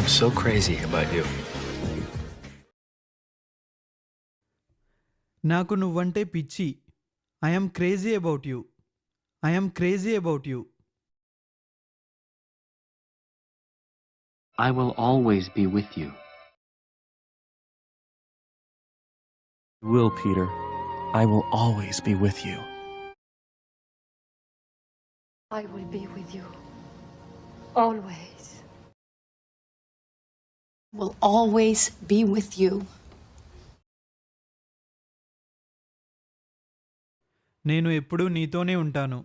am so crazy about you. నాకు నువ్వంటే పిచ్చి. I am crazy about you. I am crazy about you. I will always be with you. Will, Peter. I will always be with you. I will be with you. Always. Will always be with you. నేను ఎప్పుడూ నీతోనే ఉంటాను.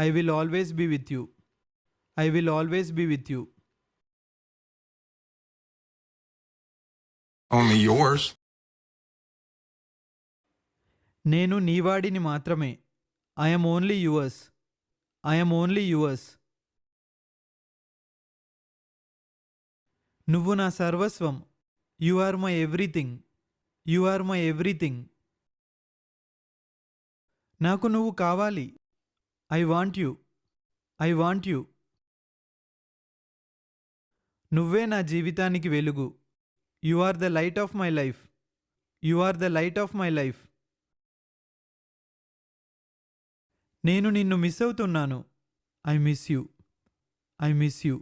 I will always be with you. I will always be with you. Only yours. నేను నీవాడిని మాత్రమే. I am only yours. I am only yours. నువ్వు నా సర్వస్వం. You are my everything. You are my everything. నాకు నువ్వు కావాలి. I want you. I want you. నువ్వే నా జీవితానికి వెలుగు. You are the light of my life. You are the light of my life. నేను నిన్ను మిస్ అవుతున్నాను. I miss you. I miss you.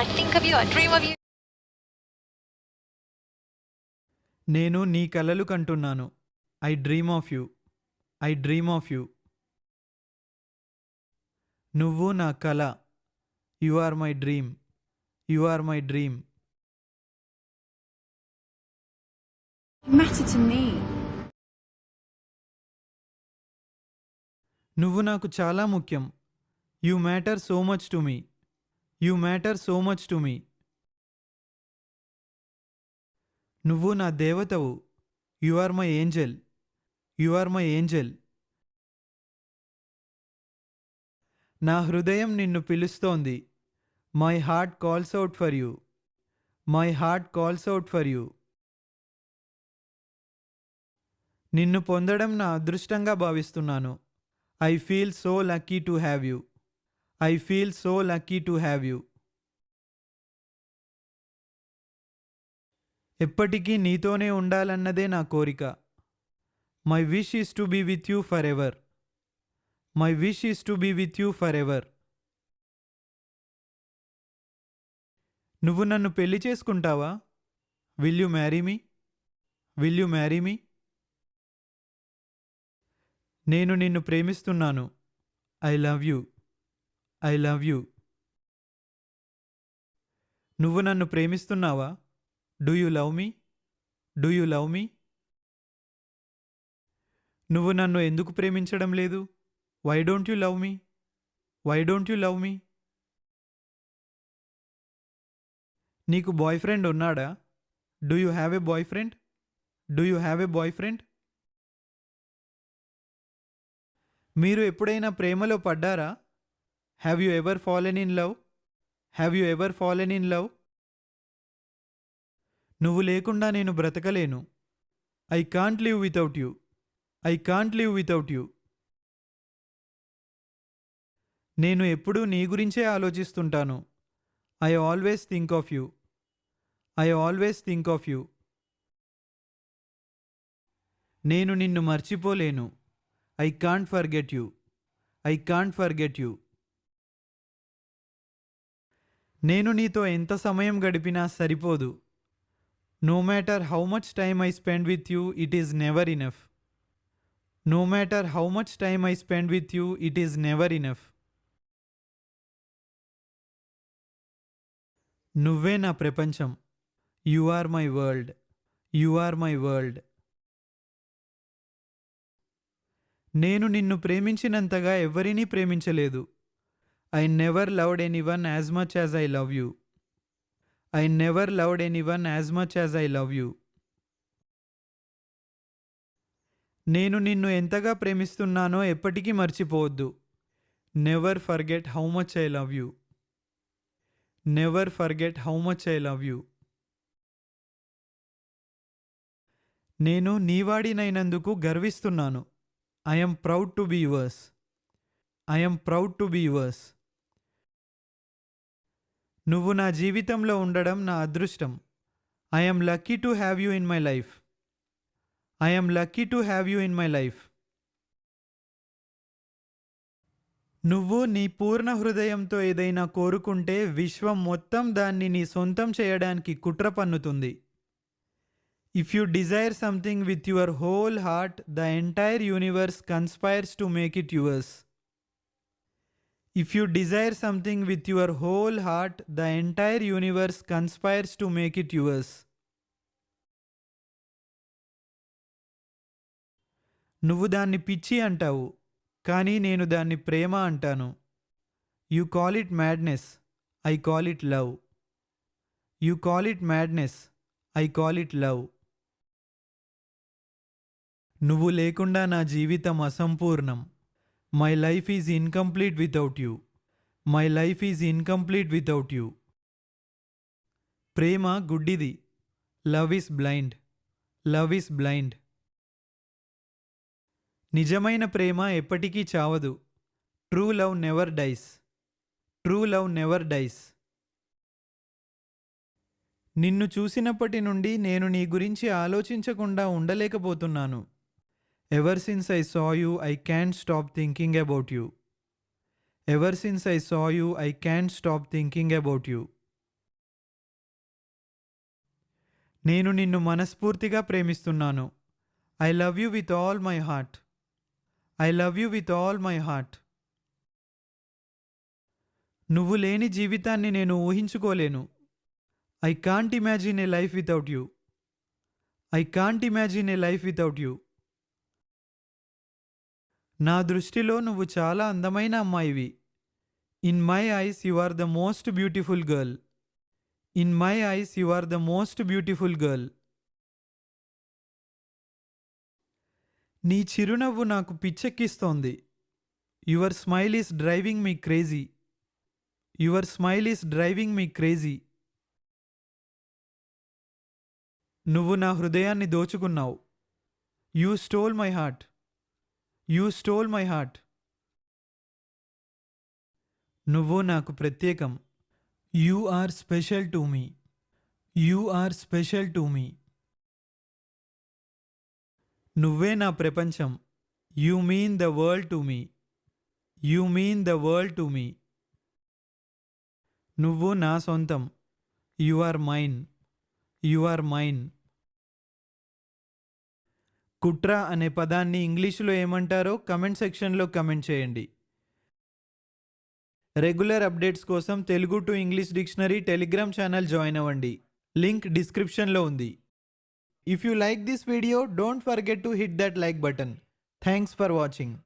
I think of you, I dream of you. నేను నీ కలలు కంటున్నాను. I dream of you. I dream of you. నువ్వు నా కల. You are my dream. You are my dream. You matter to me. నువ్వు నాకు చాలా ముఖ్యం. You matter so much to me. You matter so much to me. నువ్వు నా దేవతవు. You are my angel. You are my angel. నా హృదయం నిన్ను పిలుస్తోంది. My heart calls out for you. My heart calls out for you. నిన్ను పొందడం నా అదృష్టంగా భావిస్తున్నాను. I feel so lucky to have you. I feel so lucky to have you. ఎప్పటికీ నీతోనే ఉండాలన్నదే నా కోరిక. My wish is to be with you for ever. My wish is to be with you for ever. నువ్వు నన్ను పెళ్లి చేసుకుంటావా? Will you marry me? Will you marry me? నేను నిన్ను ప్రేమిస్తున్నాను. I love you. I love you. నువ్వు నన్ను ప్రేమిస్తున్నావా? Do you love me? Do you love me? నువ్వు నన్ను ఎందుకు ప్రేమించడం లేదు? Why don't you love me? Why don't you love me? నీకు బాయ్ ఫ్రెండ్ ఉన్నాడా? Do you have a boy friend? Do you have a boy friend? మీరు ఎప్పుడైనా ప్రేమలో పడ్డారా? Have you ever fallen in love? Have you ever fallen in love? నువ్వు లేకుండా నేను బ్రతకలేను. I can't live without you. I can't live without you. నేను ఎప్పుడూ నీ గురించే ఆలోచిస్తుంటాను. I always think of you. I always think of you. నేను నిన్ను మర్చిపోలేను. I can't forget you. I can't forget you. నేను నీతో ఎంత సమయం గడిపినా సరిపోదు. No matter how much time I spend with you, it is never enough. No matter how much time I spend with you, it is never enough. నువ్వే నా ప్రపంచం. You are my world. You are my world. నేను నిన్ను ప్రేమించినంతగా ఎవరినీ ప్రేమించలేదు. I never loved anyone as much as I love you. I never loved anyone as much as I love you. నేను నిన్ను ఎంతగా ప్రేమిస్తున్నానో ఎప్పటికీ మర్చిపోవద్దు. Never forget how much I love you. Never forget how much I love you. నేను నీవాడినైనందుకు గర్విస్తున్నాను. I am proud to be yours. I am proud to be yours. నువ్వు నా జీవితంలో ఉండడం నా అదృష్టం. I am lucky to have you in my life. I am lucky to have you in my life. నువ్వు నీ పూర్ణ హృదయంతో ఏదైనా కోరుకుంటే విశ్వం మొత్తం దాన్ని నీ సొంతం చేయడానికి కుట్ర పన్నుతుంది. If you desire something with your whole heart, the entire universe conspires to make it yours. If you desire something with your whole heart, the entire universe conspires to make it yours. నువ్వు దాన్ని పిచ్చి అంటావు, కానీ నేను దాన్ని ప్రేమ అంటాను. You call it madness, I call it love. You call it madness, I call it love. నువ్వు లేకుండా నా జీవితం అసంపూర్ణం. My life is incomplete without you. My life is incomplete without you. ప్రేమ గుడ్డిది. Love is blind. Love is blind. నిజమైన ప్రేమ ఎప్పటికీ చావదు. True love never dies. True love never dies. నిన్ను చూసినప్పటి నుండి నేను నీ గురించి ఆలోచించకుండా ఉండలేకపోతున్నాను. Ever since I saw you I can stop thinking about you. Ever since I saw you I can stop thinking about you. నేను నిన్ను మనస్ఫూర్తిగా ప్రేమిస్తున్నాను. I love you with all my heart. I love you with all my heart. నువ్వు లేని జీవితాన్ని నేను ఊహించుకోలేను. I can't imagine a life without you. I can't imagine a life without you. నా దృష్టిలో నువ్వు చాలా అందమైన అమ్మాయివి. In my eyes you are the most beautiful girl. In my eyes you are the most beautiful girl. నీ చిరునవ్వు నాకు పిచ్చెక్కిస్తోంది. Your smile is driving me crazy. Your smile is driving me crazy. నువ్వు నా హృదయాన్ని దోచుకున్నావు. You stole my heart. You stole my heart. నువ్వు నాకు ప్రత్యేకం. You are special to me. You are special to me. నువ్వే నా ప్రపంచం. You mean the world to me. You mean the world to me. నువ్వు నా సొంతం. You are mine. You are mine. కుట్ర అనే పదాన్ని ఇంగ్లీషులో ఏమంటారో కమెంట్ సెక్షన్లో కమెంట్ చేయండి. రెగ్యులర్ అప్డేట్స్ కోసం Telugu to English dictionary Telegram channel join అవ్వండి. లింక్ డిస్క్రిప్షన్లో ఉంది. If you like this video, don't forget to hit that like button. Thanks for watching.